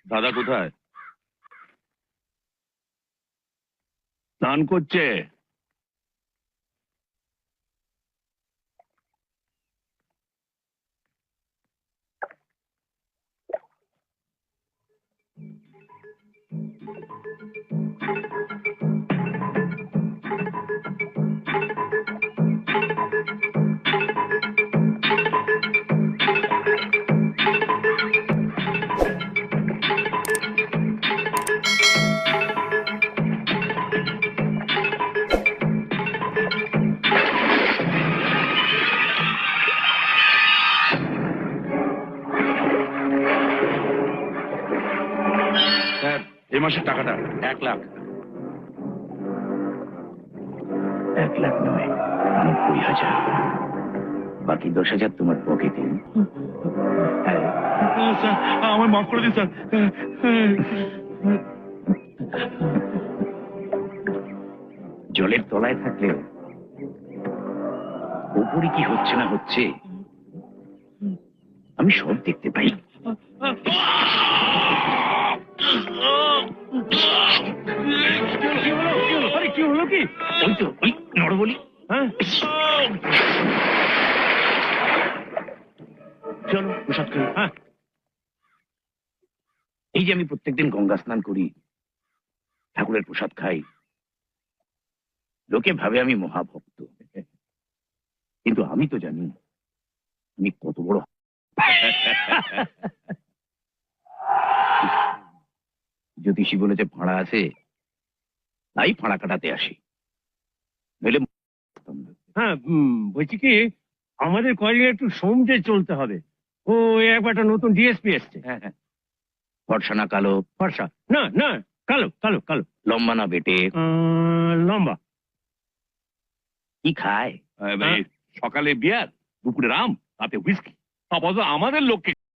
দাদা কোথায়? স্নান করছে। স্যার, এই মাসের টাকাটা 1,00,000। 1,00,000 নয়, 90,000। বাকি 10,000 তোমার পকেটে। স্যার, আমার মাফ করে দিন স্যার। জলের তলায় থাকলেও উপরে কি হচ্ছে না হচ্ছে আমি সব দেখতে পাই। কি হলো কি? ওই তো ওই নড়বলি। হ্যাঁ, চলো প্রসাদ খাই। হ্যাঁ। এই যে আমি প্রত্যেকদিন গঙ্গা স্নান করি, ঠাকুরের প্রসাদ খাই, লোকে ভাবে আমি মহাভক্ত, কিন্তু আমি তো জানি আমি কত বড়। জ্যোতিষী বলেছে ফাঁড়া আছে, তাই ফাঁড়া কাটাতে আসি, নইলে হ্যাঁ, বলছি কি, আমাদের কলেজে একটু সমঝে চলতে হবে। ও একবার একটা নতুন ডিএসপি এসছে। হ্যাঁ হ্যাঁ, ফর্সা না কালো, ফর্সা না, না, কালো কালো কালো, লম্বা না বেটে, লম্বা। কি খায়? সকালে বিয়ার, দুপুরে রাম, রাতে হুইস্কি। আপাতত আমাদের লোককে